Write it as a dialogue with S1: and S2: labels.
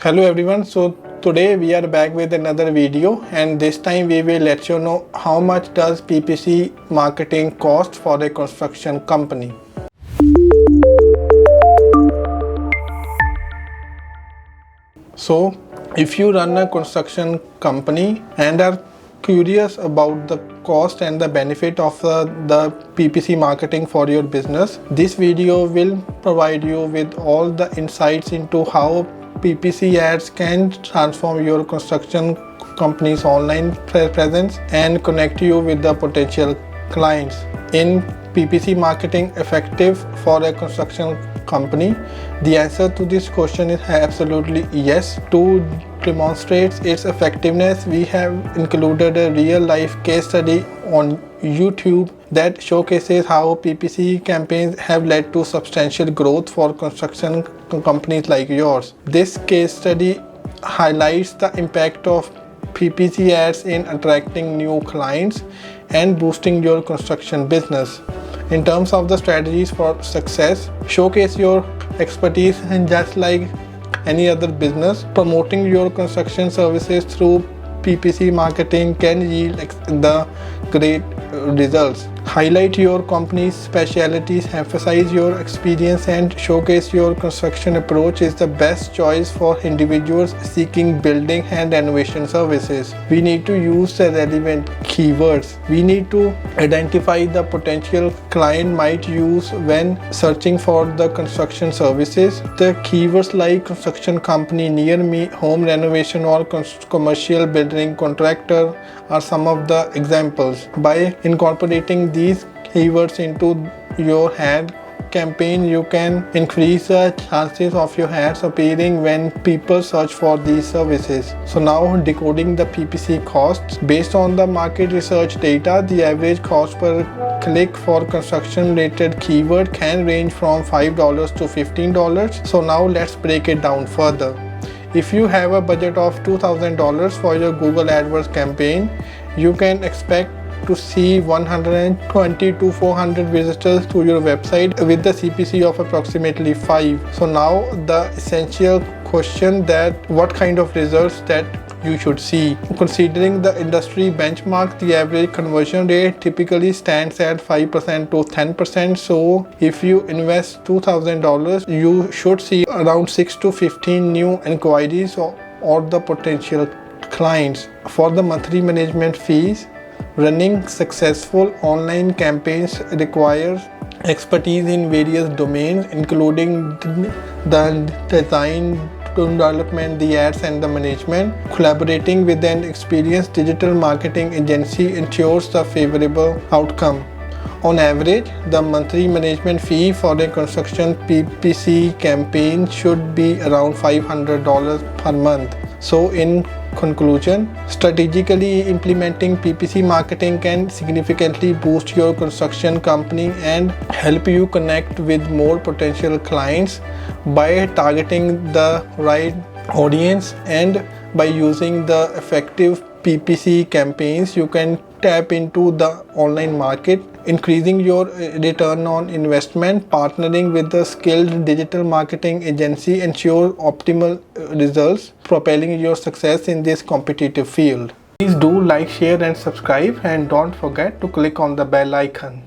S1: Hello everyone, so today we are back with another video, and this time we will let you know how much does PPC marketing cost for a construction company. So if you run a construction company and are curious about the cost and the benefit of the PPC marketing for your business, this video will provide you with all the insights into how PPC ads can transform your construction company's online presence and connect you with the potential clients. In PPC marketing effective for a construction company, the answer to this question is absolutely yes. To demonstrate its effectiveness, we have included a real-life case study on YouTube that showcases how PPC campaigns have led to substantial growth for construction companies like yours. This case study highlights the impact of PPC ads in attracting new clients and boosting your construction business. In terms of the strategies for success, showcase your expertise, and just like any other business, promoting your construction services through PPC marketing can yield the great results. Highlight your company's specialties, emphasize your experience, and showcase your construction approach is the best choice for individuals seeking building and renovation services. We need to use the relevant keywords. We need to identify the potential client might use when searching for the construction services. The keywords like construction company near me, home renovation, or commercial building contractor are some of the examples. By incorporating these keywords into your ad campaign, you can increase the chances of your ads appearing when people search for these services. So now, decoding the PPC costs. Based on the market research data, the average cost per click for construction related keyword can range from $5 to $15. So now let's break it down further. If you have a budget of $2,000 for your Google AdWords campaign, you can expect to see 120 to 400 visitors to your website with the CPC of approximately 5. So now the essential question, that what kind of results that you should see. Considering the industry benchmark, the average conversion rate typically stands at 5% to 10%. So if you invest $2,000, you should see around 6 to 15 new inquiries or the potential clients. For the monthly management fees, running successful online campaigns requires expertise in various domains, including the design, development, the ads, and the management. Collaborating with an experienced digital marketing agency ensures a favorable outcome. On average, the monthly management fee for a construction PPC campaign should be around $500 per month. So in conclusion, strategically implementing PPC marketing can significantly boost your construction company and help you connect with more potential clients by targeting the right audience. And by using the effective PPC campaigns, you can tap into the online market, increasing your return on investment. Partnering with the skilled digital marketing agency ensure optimal results, propelling your success in this competitive field. Please do like, share, and subscribe, and don't forget to click on the bell icon.